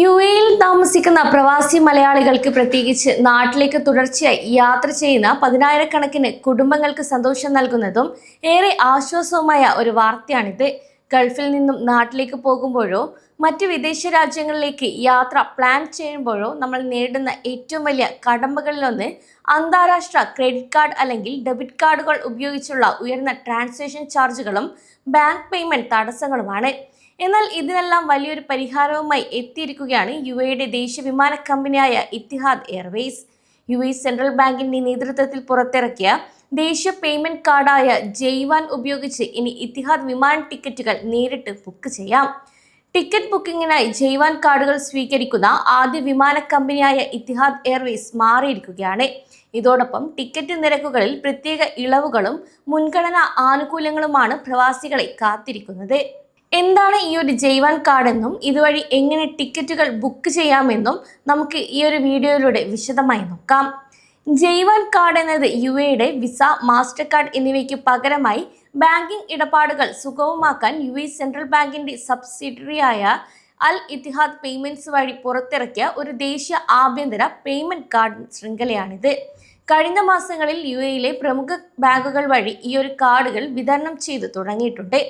യുഎഇയിൽ താമസിക്കുന്ന പ്രവാസി മലയാളികൾക്ക് പ്രത്യേകിച്ച് നാട്ടിലേക്ക് തുടർച്ചയായി യാത്ര ചെയ്യുന്ന പതിനായിരക്കണക്കിന് കുടുംബങ്ങൾക്ക് സന്തോഷം നൽകുന്നതും ഏറെ ആശ്വാസവുമായ ഒരു വാർത്തയാണിത്. ഗൾഫിൽ നിന്നും നാട്ടിലേക്ക് പോകുമ്പോഴോ മറ്റ് വിദേശ രാജ്യങ്ങളിലേക്ക് യാത്ര പ്ലാൻ ചെയ്യുമ്പോഴോ നമ്മൾ നേരിടുന്ന ഏറ്റവും വലിയ കടമ്പകളിലൊന്ന് അന്താരാഷ്ട്ര ക്രെഡിറ്റ് കാർഡ് അല്ലെങ്കിൽ ഡെബിറ്റ് കാർഡുകൾ ഉപയോഗിച്ചുള്ള ഉയർന്ന ട്രാൻസാക്ഷൻ ചാർജുകളും ബാങ്ക് പേയ്മെന്റ് തടസ്സങ്ങളുമാണ്. എന്നാൽ ഇതിനെല്ലാം വലിയൊരു പരിഹാരവുമായി എത്തിയിരിക്കുകയാണ് യുഎഇയുടെ ദേശീയ വിമാന കമ്പനിയായ ഇത്തിഹാദ് എയർവേസ്. യുഎഇ സെൻട്രൽ ബാങ്കിന്റെ നേതൃത്വത്തിൽ പുറത്തിറക്കിയ ദേശീയ പേയ്മെന്റ് കാർഡായ ജെയ്വാൻ ഉപയോഗിച്ച് ഇനി ഇത്തിഹാദ് വിമാന ടിക്കറ്റുകൾ നേരിട്ട് ബുക്ക് ചെയ്യാം. ടിക്കറ്റ് ബുക്കിങ്ങിനായി ജെയ്വാൻ കാർഡുകൾ സ്വീകരിക്കുന്ന ആദ്യ വിമാന കമ്പനിയായ ഇത്തിഹാദ് എയർവേസ് മാറിയിരിക്കുകയാണ്. ഇതോടൊപ്പം ടിക്കറ്റ് നിരക്കുകളിൽ പ്രത്യേക ഇളവുകളും മുൻഗണനാ ആനുകൂല്യങ്ങളുമാണ് പ്രവാസികളെ കാത്തിരിക്കുന്നത്. എന്താണ് ഈ ഒരു ജെയ്വാൻ കാർഡ് എന്നും ഇതുവഴി എങ്ങനെ ടിക്കറ്റുകൾ ബുക്ക് ചെയ്യാമെന്നും നമുക്ക് ഈ ഒരു വീഡിയോയിലൂടെ വിശദമായി നോക്കാം. ജെയ്വാൻ കാർഡ് എന്നത് യുഎഇയുടെ വിസ, മാസ്റ്റർ കാർഡ് എന്നിവയ്ക്ക് പകരമായി ബാങ്കിംഗ് ഇടപാടുകൾ സുഗമമാക്കാൻ യുഎഇ സെൻട്രൽ ബാങ്കിന്റെ സബ്സിഡിയറിയായ അൽ ഇത്തിഹാദ് പേയ്മെന്റ്സ് വഴി പുറത്തിറക്കിയ ഒരു ദേശീയ ആഭ്യന്തര പേയ്മെന്റ് കാർഡ് ശൃംഖലയാണിത്. കഴിഞ്ഞ മാസങ്ങളിൽ യുഎഇയിലെ പ്രമുഖ ബാങ്കുകൾ വഴി ഈ ഒരു കാർഡുകൾ വിതരണം ചെയ്തു തുടങ്ങിയിട്ടുണ്ട്.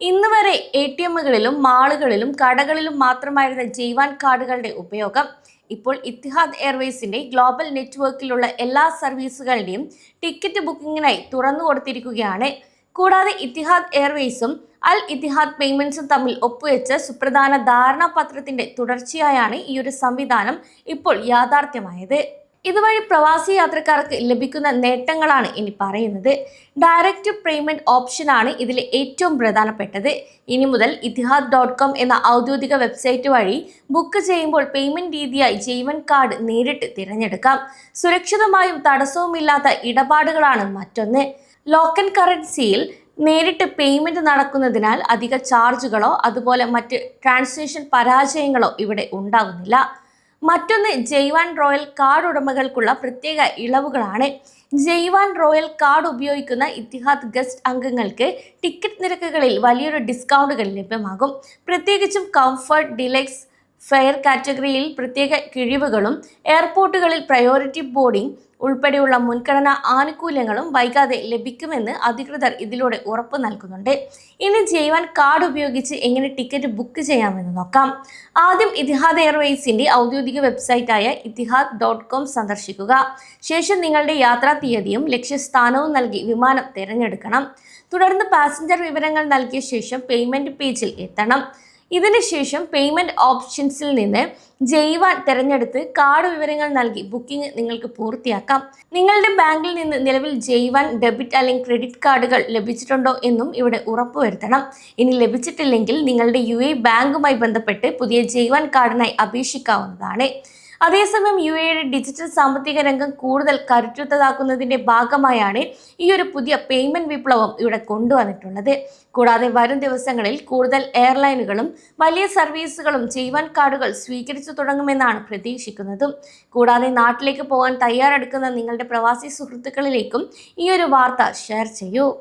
ഇന്ന് വരെ എടിഎമ്മുകളിലും മാളുകളിലും കടകളിലും മാത്രമായിരുന്ന ജെയ്വാൻ കാർഡുകളുടെ ഉപയോഗം ഇപ്പോൾ ഇത്തിഹാദ് എയർവേസിന്റെ ഗ്ലോബൽ നെറ്റ്വർക്കിലുള്ള എല്ലാ സർവീസുകളുടെയും ടിക്കറ്റ് ബുക്കിങ്ങിനായി തുറന്നു കൊടുത്തിരിക്കുകയാണ്. കൂടാതെ ഇത്തിഹാദ് എയർവേസും അൽ ഇത്തിഹാദ് പേയ്മെന്റ്സും തമ്മിൽ ഒപ്പുവെച്ച സുപ്രധാന ധാരണാപത്രത്തിന്റെ തുടർച്ചയായാണ് ഈ ഒരു സംവിധാനം ഇപ്പോൾ യാഥാർത്ഥ്യമായത്. ഇതുവഴി പ്രവാസി യാത്രക്കാർക്ക് ലഭിക്കുന്ന നേട്ടങ്ങളാണ് ഇനി പറയുന്നത്. ഡയറക്റ്റ് പേയ്മെന്റ് ഓപ്ഷനാണ് ഇതിലെ ഏറ്റവും പ്രധാനപ്പെട്ടത്. ഇനി മുതൽ ഇത്തിഹാദ്.com എന്ന ഔദ്യോഗിക വെബ്സൈറ്റ് വഴി ബുക്ക് ചെയ്യുമ്പോൾ പേയ്മെന്റ് രീതിയായി ജെയ്വാൻ കാർഡ് നേരിട്ട് തിരഞ്ഞെടുക്കാം. സുരക്ഷിതമായും തടസ്സവുമില്ലാത്ത ഇടപാടുകളാണ് മറ്റൊന്ന്. ലോക്കൽ കറൻസിയിൽ നേരിട്ട് പേയ്മെന്റ് നടക്കുന്നതിനാൽ അധിക ചാർജുകളോ അതുപോലെ മറ്റ് ട്രാൻസാക്ഷൻ പരാജയങ്ങളോ ഇവിടെ ഉണ്ടാകുന്നില്ല. മറ്റൊന്ന് ജെയ്വാൻ റോയൽ കാർഡ് ഉടമകൾക്കുള്ള പ്രത്യേക ഇളവുകളാണ്. ജെയ്വാൻ റോയൽ കാർഡ് ഉപയോഗിക്കുന്ന ഇത്തിഹാദ് ഗസ്റ്റ് അംഗങ്ങൾക്ക് ടിക്കറ്റ് നിരക്കുകളിൽ വലിയൊരു ഡിസ്കൗണ്ടുകൾ ലഭ്യമാകും. പ്രത്യേകിച്ചും കംഫർട്ട്, ഡിലക്സ്, ഫെയർ കാറ്റഗറിയിൽ പ്രത്യേക കിഴിവുകളും എയർപോർട്ടുകളിൽ പ്രയോറിറ്റി ബോർഡിംഗ് ഉൾപ്പെടെയുള്ള മുൻഗണനാ ആനുകൂല്യങ്ങളും വൈകാതെ ലഭിക്കുമെന്ന് അധികൃതർ ഇതിലൂടെ ഉറപ്പു നൽകുന്നുണ്ട്. ഇനി ജെയ്വാൻ കാർഡ് ഉപയോഗിച്ച് എങ്ങനെ ടിക്കറ്റ് ബുക്ക് ചെയ്യാമെന്ന് നോക്കാം. ആദ്യം ഇത്തിഹാദ് എയർവേസിന്റെ ഔദ്യോഗിക വെബ്സൈറ്റായ ഇത്തിഹാദ്.com സന്ദർശിക്കുക. ശേഷം നിങ്ങളുടെ യാത്രാ തീയതിയും ലക്ഷ്യസ്ഥാനവും നൽകി വിമാനം തിരഞ്ഞെടുക്കണം. തുടർന്ന് പാസഞ്ചർ വിവരങ്ങൾ നൽകിയ ശേഷം പേയ്മെന്റ് പേജിൽ എത്തണം. ഇതിനുശേഷം പേയ്മെന്റ് ഓപ്ഷൻസിൽ നിന്ന് ജെയ്വാൻ തിരഞ്ഞെടുത്ത് കാർഡ് വിവരങ്ങൾ നൽകി ബുക്കിംഗ് നിങ്ങൾക്ക് പൂർത്തിയാക്കാം. നിങ്ങളുടെ ബാങ്കിൽ നിന്ന് നിലവിൽ ജെയ്വാൻ ഡെബിറ്റ് അല്ലെങ്കിൽ ക്രെഡിറ്റ് കാർഡുകൾ ലഭിച്ചിട്ടുണ്ടോ എന്നും ഇവിടെ ഉറപ്പുവരുത്തണം. ഇനി ലഭിച്ചിട്ടില്ലെങ്കിൽ നിങ്ങളുടെ യുഎഇ ബാങ്കുമായി ബന്ധപ്പെട്ട് പുതിയ ജെയ്വാൻ കാർഡിനായി അപേക്ഷിക്കാവുന്നതാണ്. അതേസമയം യുഎഇയുടെ ഡിജിറ്റൽ സാമ്പത്തിക രംഗം കൂടുതൽ കരുത്തുറ്റതാക്കുന്നതിന്റെ ഭാഗമായാണ് ഈ ഒരു പുതിയ പേയ്മെന്റ് വിപ്ലവം ഇവിടെ കൊണ്ടുവന്നിട്ടുള്ളത്. കൂടാതെ വരും ദിവസങ്ങളിൽ കൂടുതൽ എയർലൈനുകളും വലിയ സർവീസുകളും ജെയ്വാൻ കാർഡുകൾ സ്വീകരിച്ചു തുടങ്ങുമെന്നാണ് പ്രതീക്ഷിക്കുന്നതും. കൂടാതെ നാട്ടിലേക്ക് പോകാൻ തയ്യാറെടുക്കുന്ന നിങ്ങളുടെ പ്രവാസി സുഹൃത്തുക്കളിലേക്കും ഈ ഒരു വാർത്ത ഷെയർ ചെയ്യൂ.